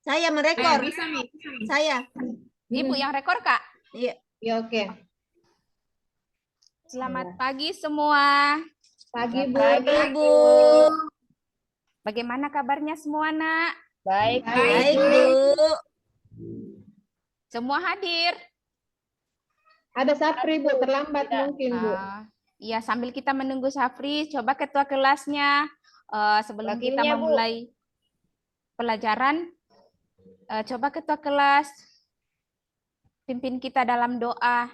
Saya merekor. Bisa, Mi. Saya. Ibu yang rekor, Kak. Iya. Ya, oke. Selamat pagi semua. Pagi, Bu. Ibu. Bagaimana kabarnya semua, Nak? Baik, Baik, Bu. Semua hadir? Ada Sapri, Bu. Terlambat mungkin, Bu. Iya, sambil kita menunggu Safri, coba ketua kelasnya sebelum kita Wakilnya, Bu. memulai pelajaran, coba ketua kelas pimpin kita dalam doa.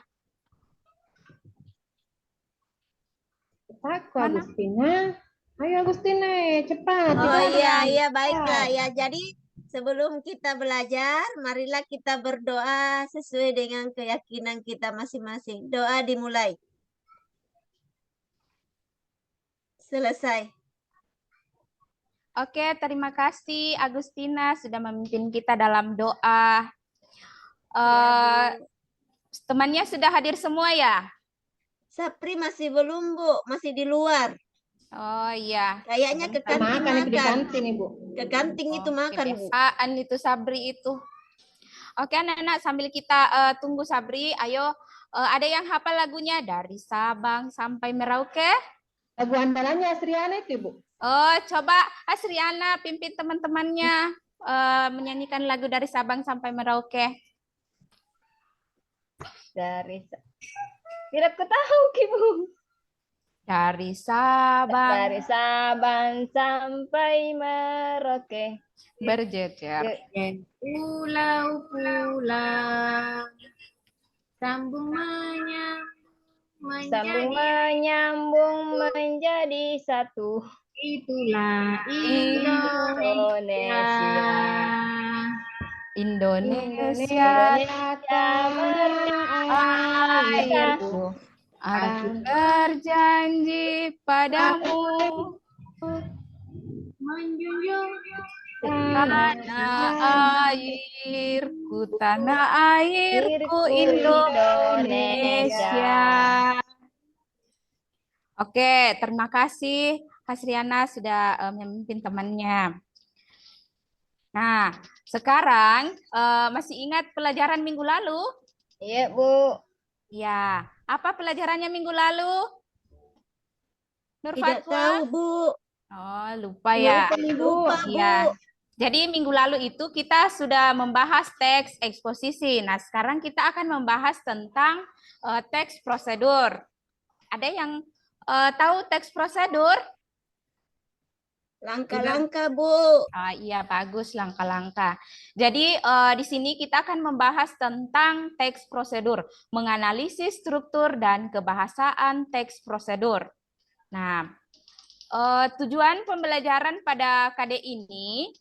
Aku, Agustina. Ayo, Agustina, cepat. Oh iya, baiklah ya. Jadi sebelum kita belajar, marilah kita berdoa sesuai dengan keyakinan kita masing-masing. Doa dimulai. Selesai. Oke, terima kasih Agustina sudah memimpin kita dalam doa. Temannya sudah hadir semua ya? Sapri masih belum, Bu. Masih di luar. Oh iya. Kayaknya ke kantin makan. Di kantin, Ibu. Ke kantin itu makan, Bu. Kebiasaan itu Sabri itu. Oke, anak-anak, sambil kita tunggu Sabri, ayo ada yang hafal lagunya dari Sabang sampai Merauke? Lagu andalannya Asriana itu, Bu. Oh, coba Asriana pimpin teman-temannya menyanyikan lagu dari Sabang sampai Merauke. Tidak ketahu, Ibu. Dari Sabang. Dari Sabang sampai Merauke. Berjejer. Pulau-pulau sambung menyambung menjadi satu. Itulah Indonesia. Indonesia airku. Aku berjanji padamu menjunjung tanah airku Indonesia. Oke, terima kasih Hasriana sudah memimpin temannya. Nah, sekarang masih ingat pelajaran minggu lalu? Iya, Bu. Ya, apa pelajarannya minggu lalu? Nur Tidak Fatwa? tahu, Bu. Oh, lupa ya. Lupa, Bu. Ya. Jadi minggu lalu itu kita sudah membahas teks eksposisi. Nah, sekarang kita akan membahas tentang teks prosedur. Ada yang tahu teks prosedur? Langkah-langkah, Bu. Iya, bagus langkah-langkah. Jadi di sini kita akan membahas tentang teks prosedur, menganalisis struktur dan kebahasaan teks prosedur. Nah, tujuan pembelajaran pada KD ini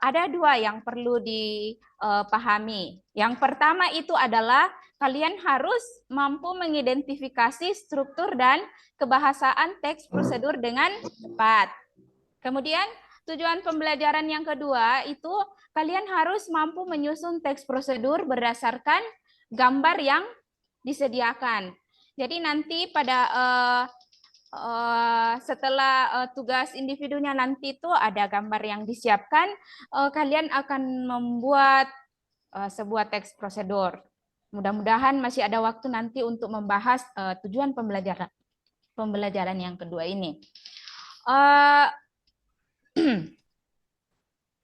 ada dua yang perlu dipahami. Yang pertama itu adalah kalian harus mampu mengidentifikasi struktur dan kebahasaan teks prosedur dengan tepat. Kemudian tujuan pembelajaran yang kedua itu kalian harus mampu menyusun teks prosedur berdasarkan gambar yang disediakan. Jadi nanti pada setelah tugas individunya nanti itu ada gambar yang disiapkan, kalian akan membuat sebuah teks prosedur. Mudah-mudahan masih ada waktu nanti untuk membahas tujuan pembelajaran yang kedua ini.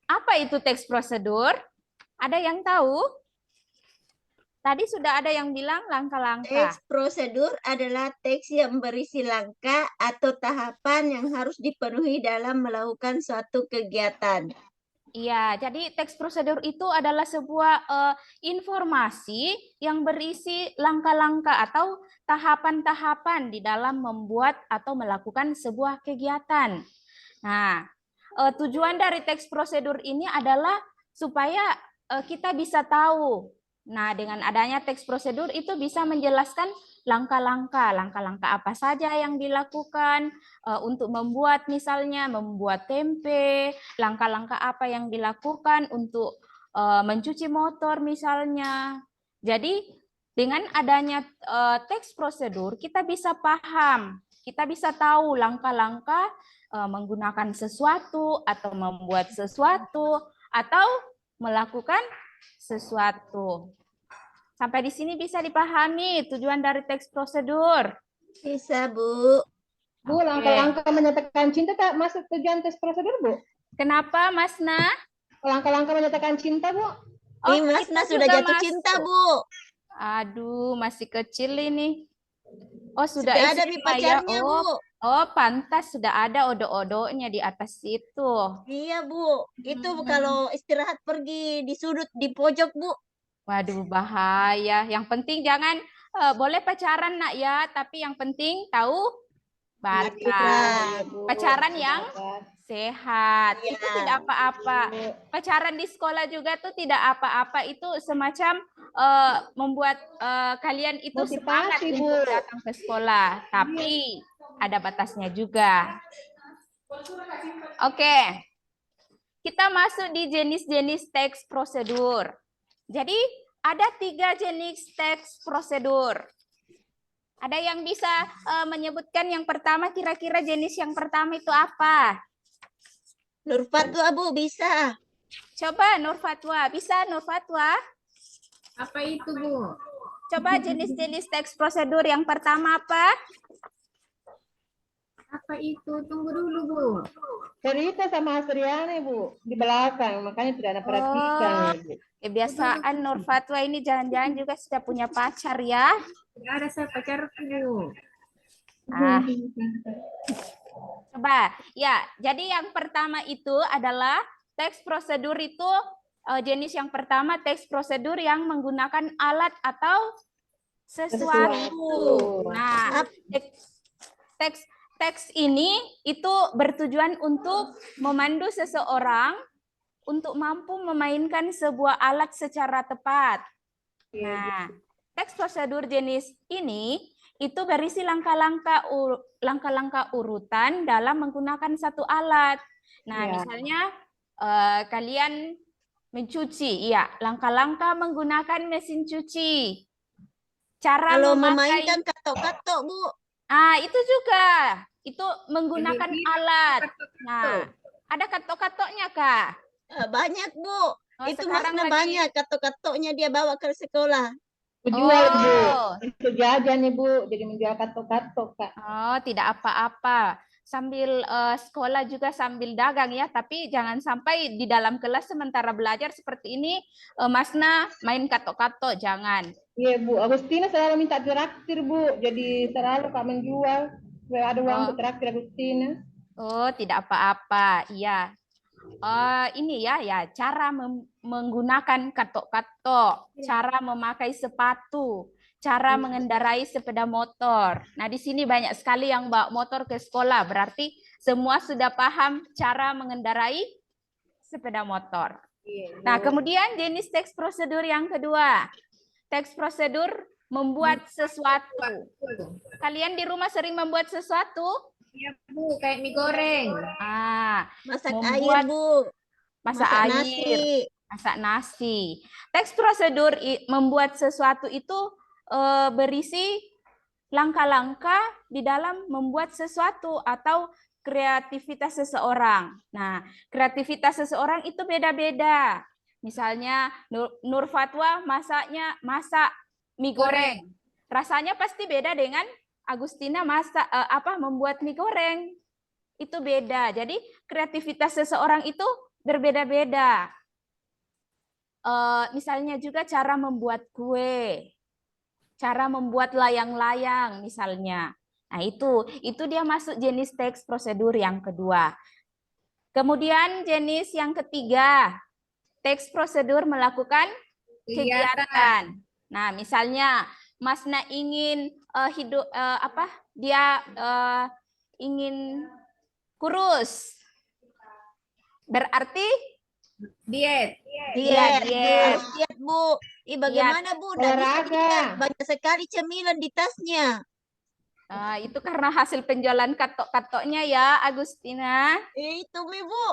Apa itu teks prosedur? Ada yang tahu? Tadi sudah ada yang bilang langkah-langkah. Teks prosedur adalah teks yang berisi langkah atau tahapan yang harus dipenuhi dalam melakukan suatu kegiatan. Iya, jadi teks prosedur itu adalah sebuah informasi yang berisi langkah-langkah atau tahapan-tahapan di dalam membuat atau melakukan sebuah kegiatan. Nah, tujuan dari teks prosedur ini adalah supaya kita bisa tahu. Nah, dengan adanya teks prosedur itu bisa menjelaskan langkah-langkah apa saja yang dilakukan untuk membuat misalnya membuat tempe, langkah-langkah apa yang dilakukan untuk mencuci motor misalnya. Jadi dengan adanya teks prosedur kita bisa paham, kita bisa tahu langkah-langkah menggunakan sesuatu atau membuat sesuatu atau melakukan sesuatu. Sampai di sini bisa dipahami tujuan dari teks prosedur. Bisa, Bu. Bu, langkah-langkah menyatakan cinta tak masuk tujuan tes prosedur, Bu? Kenapa, Mas Na? Langkah-langkah menyatakan cinta, Bu? Ih, Mas itu Nah sudah juga jatuh cinta, masuk. Bu. Aduh, masih kecil ini. Oh, sudah Sudah ada SMA ya. pacarnya, Bu. Oh, pantas sudah ada odo-odonya di atas itu. Iya, Bu. Itu kalau istirahat pergi di sudut, di pojok, Bu. Waduh, bahaya. Yang penting jangan boleh pacaran, Nak ya, tapi yang penting tahu batas. Aturan. Pacaran yang sehat. Iya. Itu tidak apa-apa. Pacaran di sekolah juga tuh tidak apa-apa. Itu semacam membuat kalian itu Motivasi, semangat Bu. untuk datang ke sekolah. Tapi ada batasnya juga. Oke. Kita masuk di jenis-jenis teks prosedur. Jadi ada 3 jenis teks prosedur. Ada yang bisa menyebutkan yang pertama, kira-kira jenis yang pertama itu apa? Nur Fatwa, Bu, bisa. Coba Nur Fatwa, bisa Nur Fatwa? Apa itu, Bu? Coba jenis-jenis teks prosedur yang pertama apa? Apa itu? Tunggu dulu, Bu. Cerita sama Asriani, Bu, di belakang, makanya tidak ada perhatikan, Bu. Kebiasaan Nur Fatwa ini jangan-jangan juga sudah punya pacar ya? Tidak ada saya pacarku, Bu. Ah, coba. Ya, jadi yang pertama itu adalah teks prosedur itu jenis yang pertama teks prosedur yang menggunakan alat atau sesuatu. Nah, teks ini itu bertujuan untuk memandu seseorang untuk mampu memainkan sebuah alat secara tepat. Nah, teks prosedur jenis ini itu berisi langkah-langkah urutan dalam menggunakan satu alat. Nah, misalnya kalian mencuci, iya, langkah-langkah menggunakan mesin cuci. Cara Kalau memakai, memainkan katok-katok, Bu. itu juga, itu menggunakan alat. Nah, ada katok-katoknya, Kak? Banyak, Bu. Oh, Itu sekarang Masna lagi- banyak katok-katoknya dia bawa ke sekolah. Menjual, Bu. Oh. Itu jajan nih, Bu. Jadi menjual katok-katok, Kak. Oh, tidak apa-apa. Sambil sekolah juga sambil dagang ya, tapi jangan sampai di dalam kelas sementara belajar seperti ini, Masna main katok-katok, jangan. Iya, Bu. Agustina selalu minta traktir, Bu. Jadi selalu Kak menjual. Supaya ada uang untuk traktir Agustina. Oh, tidak apa-apa. Iya. Ini ya cara menggunakan katok-katok, cara memakai sepatu, cara mengendarai sepeda motor. Nah, di sini banyak sekali yang bawa motor ke sekolah, berarti semua sudah paham cara mengendarai sepeda motor. Nah, kemudian jenis teks prosedur yang kedua. Teks prosedur membuat sesuatu. Kalian di rumah sering membuat sesuatu? Iya, Bu. Kayak mie goreng. Masak Membuat- air, Bu. Masak air. nasi. Masak nasi. Teks prosedur membuat sesuatu itu berisi langkah-langkah di dalam membuat sesuatu atau kreativitas seseorang. Nah, kreativitas seseorang itu beda-beda. Misalnya Nur Fatwa masak mie goreng. Rasanya pasti beda dengan Agustina membuat mie goreng. Itu beda. Jadi kreativitas seseorang itu berbeda-beda. Misalnya juga cara membuat kue, cara membuat layang-layang misalnya. Nah, itu dia masuk jenis teks prosedur yang kedua. Kemudian jenis yang ketiga, teks prosedur melakukan kegiatan. Nah, misalnya Masna ingin ingin kurus. Berarti Diet. diet. Harus diet, Bu. Bagaimana, Bu? Nggak bisa Olahraga. diet. Banyak sekali cemilan di tasnya. Itu karena hasil penjualan katok-katoknya ya, Agustina. Itu, Bu.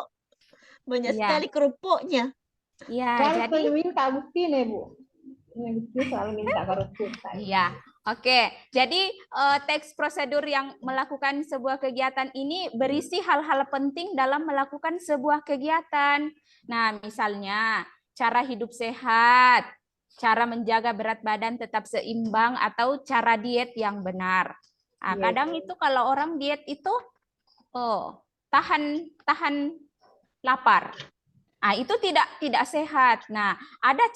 Banyak Iya. sekali kerupuknya. Ya, Selalu jadi minta Agustina, Bu. Agustina selalu minta kerupuk. iya. Oke, jadi teks prosedur yang melakukan sebuah kegiatan ini berisi hal-hal penting dalam melakukan sebuah kegiatan. Nah, misalnya cara hidup sehat, cara menjaga berat badan tetap seimbang, atau cara diet yang benar. Nah, kadang itu kalau orang diet itu tahan lapar. Nah, itu tidak sehat. Nah, ada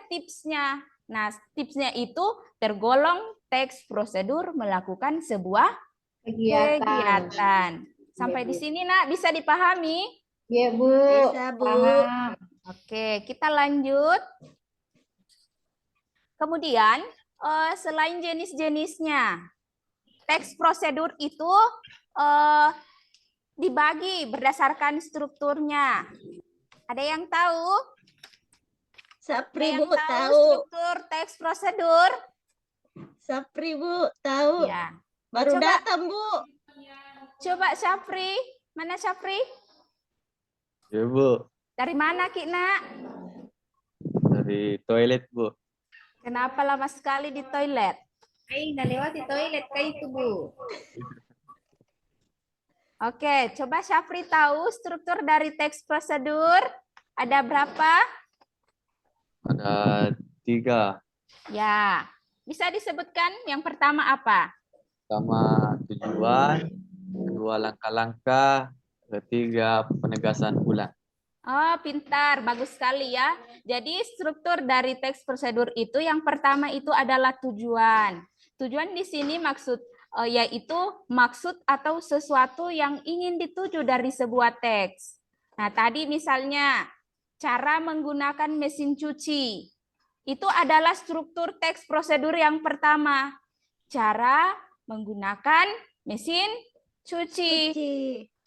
tipsnya. Nah, tipsnya itu tergolong teks prosedur melakukan sebuah kegiatan. Sampai di sini, Nak, bisa dipahami? Iya, Bu. Bisa, Bu. Paham. Oke, kita lanjut. Kemudian, selain jenis-jenisnya, teks prosedur itu dibagi berdasarkan strukturnya. Ada yang tahu? Sapri, Ada yang Bu, tahu tahu. struktur teks prosedur? Sapri, Bu, tahu. Ya. Baru Coba. datang, Bu. Coba Syafri. Mana Syafri? Ya, Bu. Dari mana, Ki, Nak? Dari toilet, Bu. Kenapa lama sekali di toilet? Ay, nalewati toilet kayak itu, Bu. Oke, coba Syafri tahu struktur dari teks prosedur ada berapa? Ada 3. Ya, bisa disebutkan yang pertama apa? Pertama tujuan, kedua langkah-langkah, ketiga penegasan ulang. Oh, pintar, bagus sekali ya. Jadi struktur dari teks prosedur itu yang pertama itu adalah tujuan. Tujuan di sini yaitu maksud atau sesuatu yang ingin dituju dari sebuah teks. Nah, tadi misalnya cara menggunakan mesin cuci. Itu adalah struktur teks prosedur yang pertama. Cara menggunakan mesin cuci.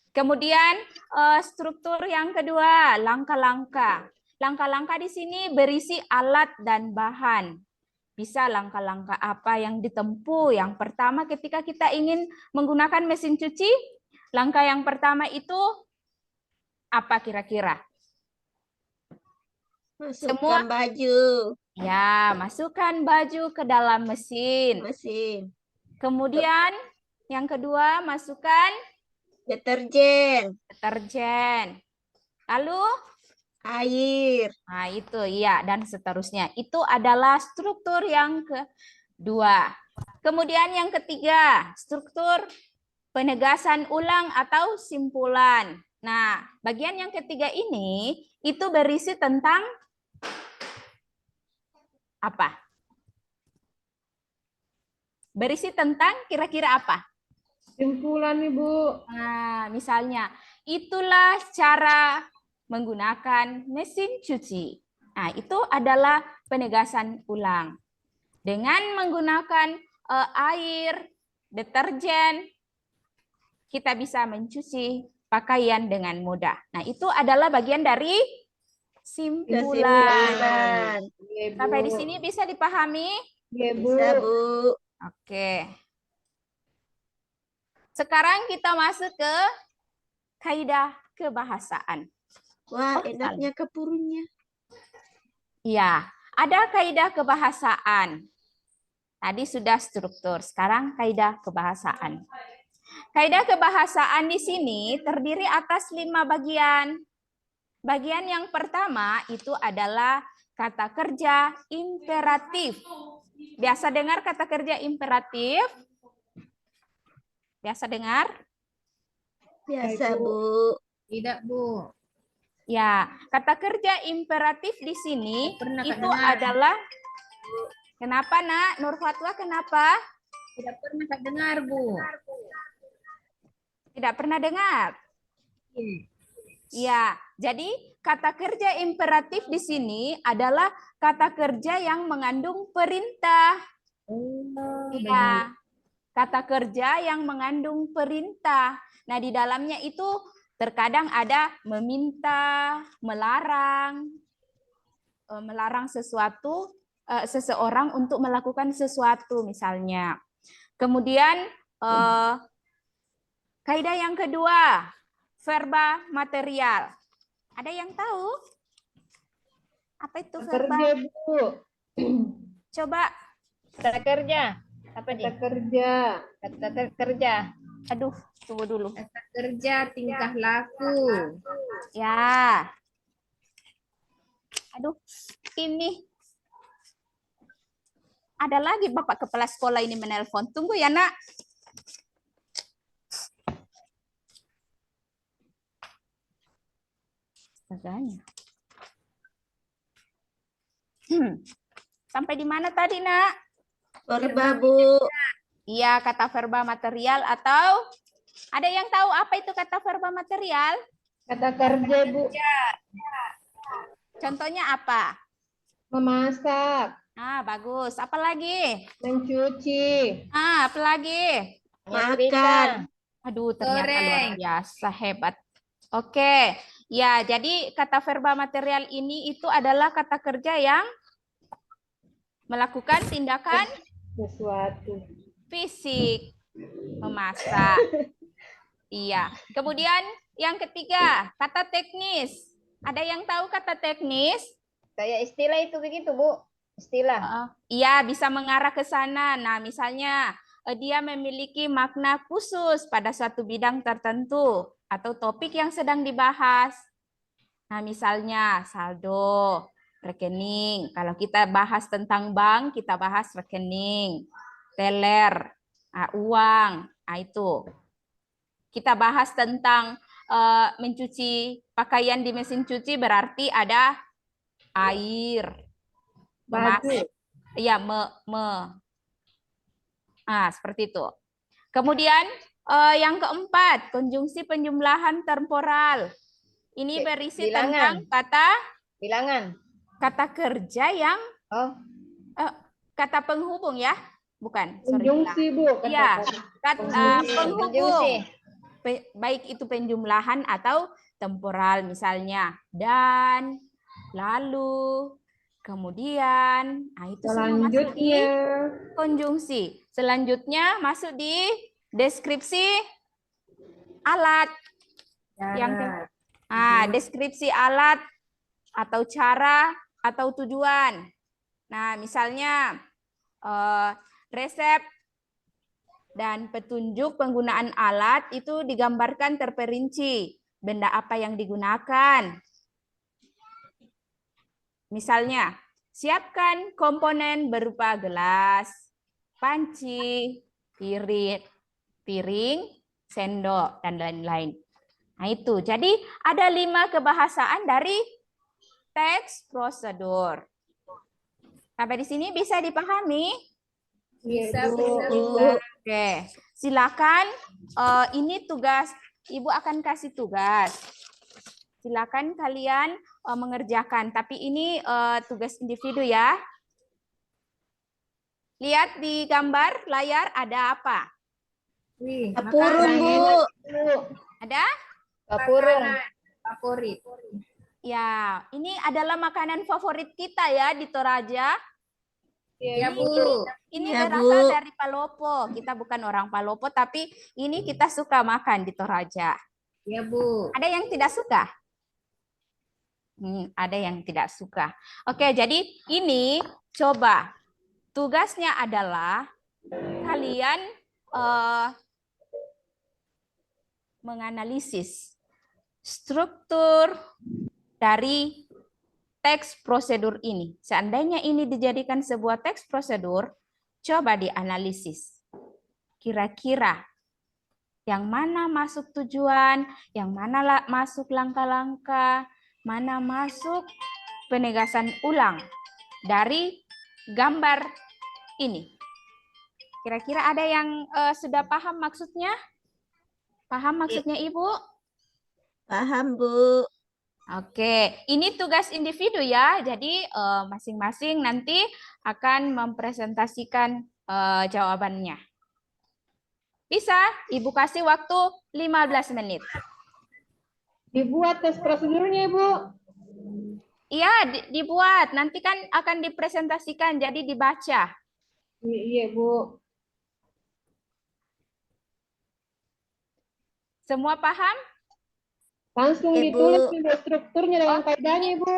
Kemudian struktur yang kedua, langkah-langkah. Langkah-langkah di sini berisi alat dan bahan. Bisa langkah-langkah apa yang ditempuh. Yang pertama ketika kita ingin menggunakan mesin cuci, langkah yang pertama itu apa kira-kira? Masukkan baju. Ya, masukkan baju ke dalam mesin. Kemudian yang kedua, masukkan deterjen. Lalu air. Nah, itu ya, dan seterusnya. Itu adalah struktur yang kedua. Kemudian yang ketiga, struktur penegasan ulang atau simpulan. Nah, bagian yang ketiga ini itu berisi tentang apa? Berisi tentang kira-kira apa? Simpulan, Ibu. Nah, misalnya, itulah cara menggunakan mesin cuci. Nah, itu adalah penegasan ulang. Dengan menggunakan air, deterjen, kita bisa mencuci pakaian dengan mudah. Nah, itu adalah bagian dari simpulan. Sampai di sini bisa dipahami? Bisa, Bu. Oke. Sekarang kita masuk ke kaidah kebahasaan. Wah, enaknya kepurunnya. Iya, ada kaidah kebahasaan. Tadi sudah struktur, sekarang kaidah kebahasaan. Kaidah kebahasaan di sini terdiri atas 5 bagian. Bagian yang pertama itu adalah kata kerja imperatif. Biasa dengar kata kerja imperatif? Biasa dengar? Biasa, Bu. Tidak, Bu. Ya, kata kerja imperatif di sini itu adalah, kenapa, Nak? Nur Fatwa, kenapa? Tidak pernah Kak dengar, Bu. Tidak pernah dengar? Ya, jadi kata kerja imperatif di sini adalah kata kerja yang mengandung perintah. Ya, kata kerja yang mengandung perintah. Nah, di dalamnya itu terkadang ada meminta, melarang sesuatu, seseorang untuk melakukan sesuatu misalnya. Kemudian kaidah yang kedua, verba material. Ada yang tahu? Apa itu verba? Kerja, Bu. Coba Kata kerja. Apa Kata nih? kerja. Kata kerja. Aduh, tunggu dulu. Kata kerja, tingkah laku. Ya. Aduh, ini. Ada lagi Bapak Kepala Sekolah ini menelpon. Tunggu ya, Nak. Agaknya. Sampai di mana tadi, Nak? Verba, Bu. Iya, kata verba material atau ada yang tahu apa itu kata verba material? Kata kerja, Bu. Contohnya apa? Memasak. Ah, bagus. Apa lagi? Mencuci. Ah, apa lagi? Makan. Aduh, ternyata luar Goreng. biasa hebat. Oke, ya jadi kata verba material ini itu adalah kata kerja yang melakukan tindakan Sesuatu. fisik, memasak. Iya. Kemudian yang ketiga, kata teknis. Ada yang tahu kata teknis? Kayak istilah itu begitu, Bu. Istilah. Iya, bisa mengarah ke sana. Nah, misalnya dia memiliki makna khusus pada suatu bidang tertentu atau topik yang sedang dibahas. Nah, misalnya saldo, rekening. Kalau kita bahas tentang bank, kita bahas rekening, teller, uang. Nah, itu. Kita bahas tentang mencuci pakaian di mesin cuci berarti ada air. Baju. Iya, seperti itu. Kemudian yang keempat, konjungsi penjumlahan temporal. Ini berisi Bilangan. tentang Bilangan. kata kerja yang Oh, kata penghubung ya, bukan? Konjungsi, Bu. Iya, kata penghubung. konjungsi. Baik itu penjumlahan atau temporal, misalnya dan, lalu, kemudian. Nah, itu semua masuk di Selanjutnya. konjungsi. Selanjutnya masuk di deskripsi alat. Deskripsi alat atau cara atau tujuan. Nah, misalnya resep dan petunjuk penggunaan alat itu digambarkan terperinci. Benda apa yang digunakan. Misalnya, siapkan komponen berupa gelas, panci, piring, sendok, dan lain-lain. Nah itu, jadi ada 5 kebahasaan dari teks prosedur. Sampai di sini bisa dipahami? Bisa, Bu. Bu. Oke, silakan. Ini tugas, Ibu akan kasih tugas. Silakan kalian mengerjakan. Tapi ini tugas individu ya. Lihat di gambar layar ada apa? Wih, Kapurung, Bu. Ada? Kapurung. favorit. Ya, ini adalah makanan favorit kita ya di Toraja. Ya, Bu. Ini Ya, berasal Bu. dari Palopo. Kita bukan orang Palopo, tapi ini kita suka makan di Toraja. Ya, Bu. Ada yang tidak suka? Ada yang tidak suka. Oke, jadi ini coba tugasnya adalah kalian menganalisis struktur dari teks prosedur ini. Seandainya ini dijadikan sebuah teks prosedur, coba dianalisis. Kira-kira yang mana masuk tujuan, yang mana masuk langkah-langkah, mana masuk penegasan ulang dari gambar ini. Kira-kira ada yang sudah paham maksudnya? Paham maksudnya Ibu? Paham, Bu. Oke, ini tugas individu ya. Jadi masing-masing nanti akan mempresentasikan jawabannya. Bisa, Ibu kasih waktu 15 menit. Dibuat tes prosedurnya, Ibu. Iya, dibuat. Nanti kan akan dipresentasikan, jadi dibaca. Iya, Bu. Semua paham? Langsung Ibu. ditulis juga strukturnya dengan kaidahnya, Ibu.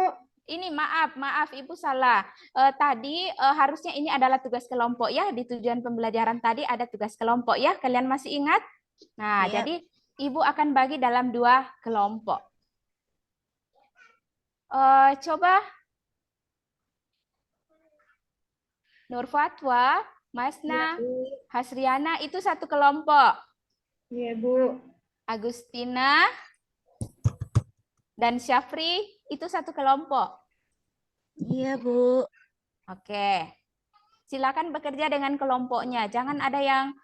Ini maaf Ibu salah. Tadi harusnya ini adalah tugas kelompok ya. Di tujuan pembelajaran tadi ada tugas kelompok ya. Kalian masih ingat? Nah, Iya. jadi Ibu akan bagi dalam 2 kelompok. Coba Nur Fatwa, Masna, Hasriana itu satu kelompok. Iya, Bu. Agustina dan Syafri itu satu kelompok. Iya, Bu. Oke. Silakan bekerja dengan kelompoknya. Jangan ada yang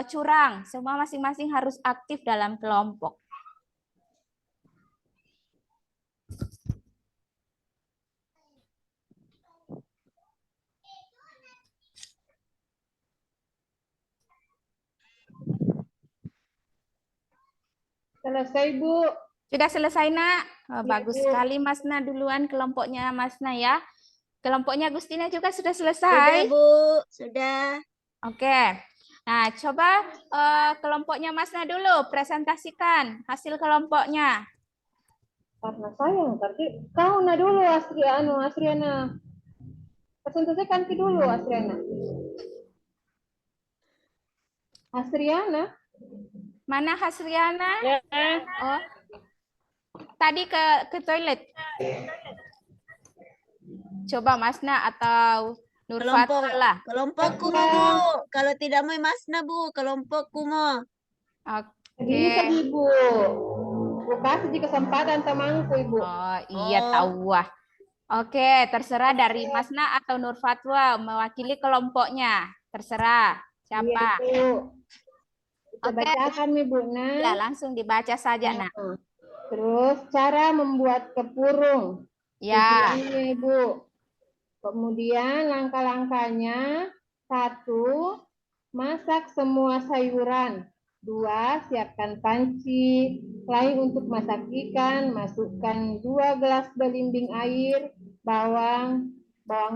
curang. Semua masing-masing harus aktif dalam kelompok. Selesai, Bu. Sudah selesai, Nak? Bagus Bu. sekali, Masna duluan kelompoknya Masna ya. Kelompoknya Agustina juga sudah Sudah, selesai. Bu. Sudah. Oke. Nah, coba kelompoknya Masna dulu presentasikan hasil kelompoknya. Karena sayang, tapi kau na dulu Asriana. Presentasikan ki dulu Asriana. Asriana. Mana Hasriana? Oh. Tadi ke toilet. Coba Masna atau Nur Kelompok. Fatwa lah. Kelompokku, Bu. Kalau tidak mau Masna, Bu. Kelompokku mau. Bisa, Oke. Ibu. Bu kasih di kesempatan temanku, Ibu. Oh, iya Oh. tahu wah. Oke, terserah dari Masna atau Nur Fatwa mewakili kelompoknya. Terserah siapa. Iya, Bu. Kita Oke. bacakan, Ibu. Ya, langsung dibaca saja, Nak. Terus cara membuat kepurung. Ya. Tujuannya, Ibu. Kemudian langkah-langkahnya. 1. Masak semua sayuran. 2. Siapkan panci. Lain untuk masak ikan, masukkan 2 gelas belimbing air, bawang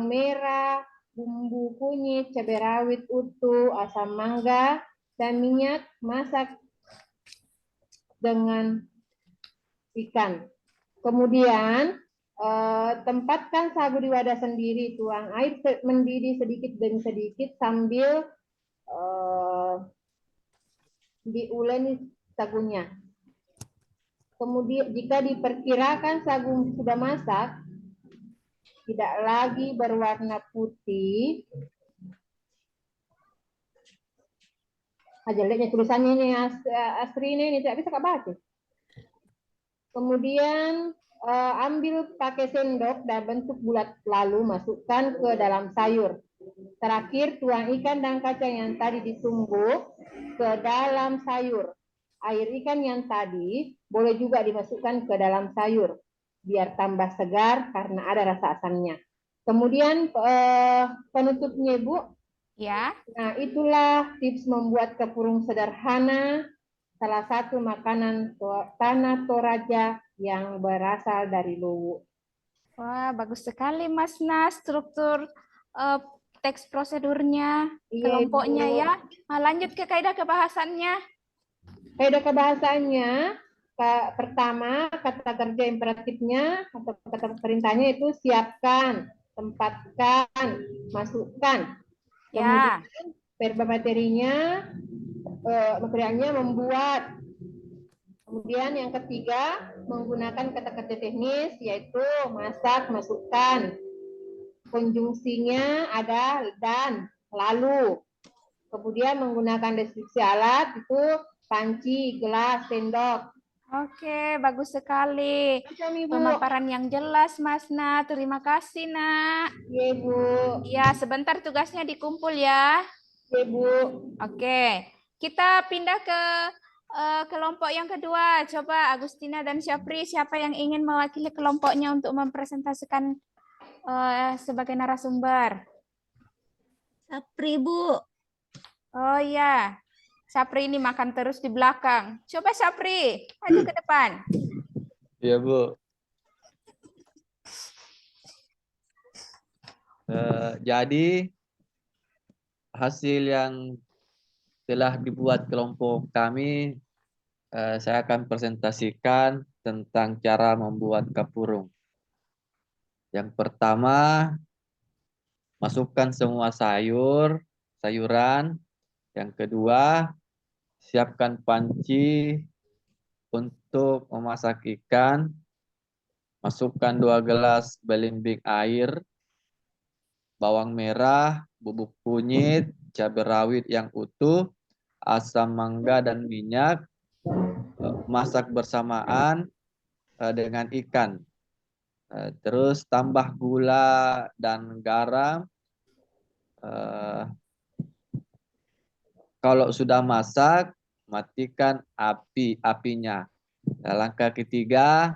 merah, bumbu kunyit, cabai rawit utuh, asam mangga, dan minyak. Masak dengan ikan. Kemudian tempatkan sagu di wadah sendiri, tuang air mendidih sedikit demi sedikit sambil diuleni sagunya. Kemudian jika diperkirakan sagu sudah masak, tidak lagi berwarna putih. Jeleknya tulisannya ini Astri ini tidak bisa baca. Kemudian ambil pakai sendok dan bentuk bulat, lalu masukkan ke dalam sayur. Terakhir tuang ikan dan kacang yang tadi ditumbuk ke dalam sayur. Air ikan yang tadi boleh juga dimasukkan ke dalam sayur biar tambah segar karena ada rasa asamnya. Kemudian penutupnya, Bu. Ya. Nah, itulah tips membuat kepurung sederhana, salah satu makanan tanah Toraja yang berasal dari Luwu. Wah, bagus sekali Masna struktur teks prosedurnya, kelompoknya ya. Nah, lanjut ke kaidah kebahasannya. Kaidah kebahasannya pertama kata kerja imperatifnya atau kata perintahnya itu siapkan, tempatkan, masukkan. Ya. Kemudian verba materinya membuat. Kemudian yang ketiga menggunakan kata kerja teknis yaitu masak, masukkan. Konjungsinya ada dan, lalu. Kemudian menggunakan deskripsi alat itu panci, gelas, sendok. Oke, bagus sekali. Pemaparan yang jelas, Masna. Terima kasih, Nak. Iya, Bu. Ya, sebentar tugasnya dikumpul ya. Iya, Bu. Oke, kita pindah ke kelompok yang kedua. Coba Agustina dan Syafri, siapa yang ingin mewakili kelompoknya untuk mempresentasikan sebagai narasumber? Syafri, Bu. Oh iya, Syafri ini makan terus di belakang. Coba Syafri, maju ke depan. Iya, Bu. Jadi hasil yang telah dibuat kelompok kami, saya akan presentasikan tentang cara membuat kapurung. Yang pertama, masukkan semua sayuran. Yang kedua, siapkan panci untuk memasak ikan. Masukkan 2 gelas belimbing air, bawang merah, bubuk kunyit, cabai rawit yang utuh, asam mangga dan minyak. Masak bersamaan dengan ikan. Terus tambah gula dan garam. Kalau sudah masak, matikan apinya. Nah, langkah ketiga,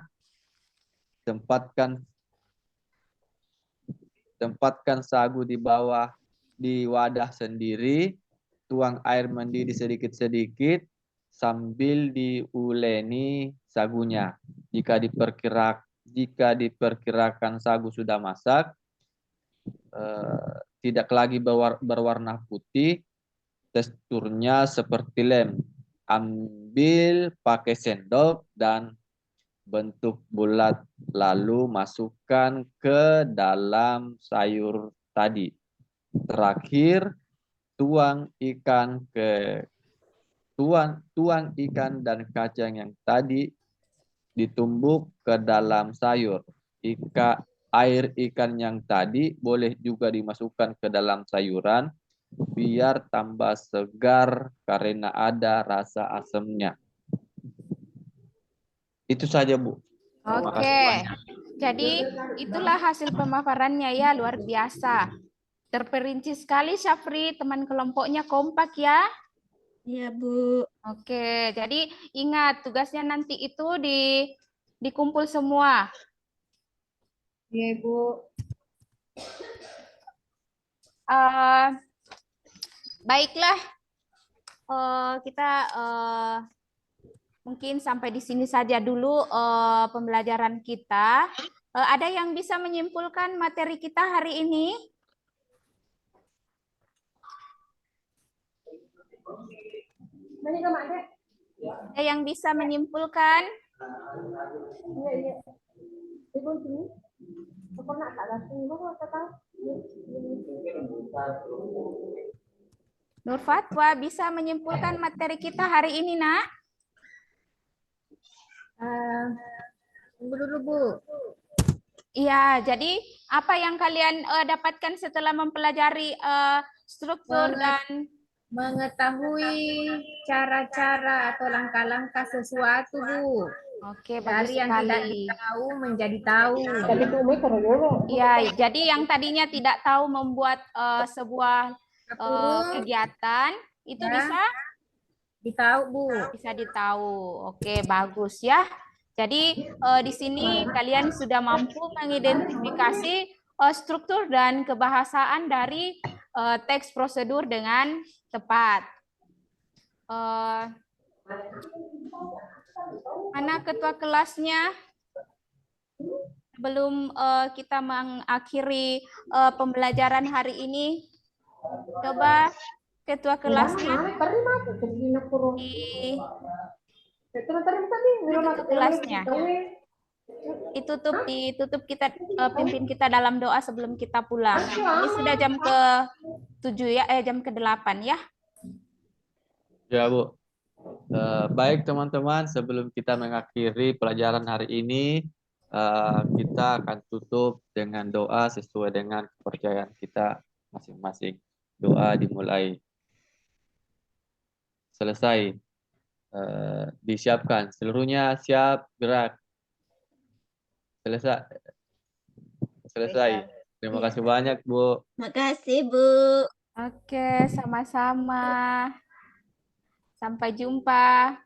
tempatkan sagu di wadah sendiri, tuang air mendidih sedikit-sedikit sambil diuleni sagunya. Jika diperkirakan sagu sudah masak, tidak lagi berwarna putih, teksturnya seperti lem. Ambil pakai sendok dan bentuk bulat, lalu masukkan ke dalam sayur tadi. Terakhir, tuang ikan dan kacang yang tadi ditumbuk ke dalam sayur. Air ikan yang tadi boleh juga dimasukkan ke dalam sayuran biar tambah segar karena ada rasa asamnya. Itu saja, Bu. Terima kasih Oke, banyak. jadi itulah hasil pemaparannya ya, luar biasa. Terperinci sekali Syafri, teman kelompoknya kompak ya. Iya, Bu. Oke, jadi ingat tugasnya nanti itu dikumpul semua. Iya, Ibu. Baiklah, kita mungkin sampai di sini saja dulu pembelajaran kita. Ada yang bisa menyimpulkan materi kita hari ini? Ada yang bisa menyimpulkan? Nur Fatwa bisa menyimpulkan materi kita hari ini, Nak? Tunggu dulu, Bu. Iya, jadi apa yang kalian dapatkan setelah mempelajari struktur dan Mengetahui cara-cara atau langkah-langkah sesuatu, Bu. Oke, bagus Dari yang tidak sekali. tahu menjadi tahu. Tapi itu umur kalau dulu. Iya, jadi yang tadinya tidak tahu membuat sebuah kegiatan itu Ya. bisa Ditahu, Bu. ditahu. Oke, bagus ya. Jadi di sini kalian sudah mampu mengidentifikasi struktur dan kebahasaan dari teks prosedur dengan tepat. Mana ketua kelasnya? Sebelum kita mengakhiri pembelajaran hari ini, coba ketua kelasnya kelasnya ditutup kita pimpin kita dalam doa sebelum kita pulang. Ini sudah jam ke-7 ya, jam ke-8 ya. Ya, Bu. Baik teman-teman, sebelum kita mengakhiri pelajaran hari ini, kita akan tutup dengan doa sesuai dengan kepercayaan kita masing-masing. Doa dimulai. Selesai. Disiapkan. Seluruhnya siap, gerak. Selesai. Terima kasih banyak, Bu. Makasih, Bu. Oke, sama-sama. Sampai jumpa.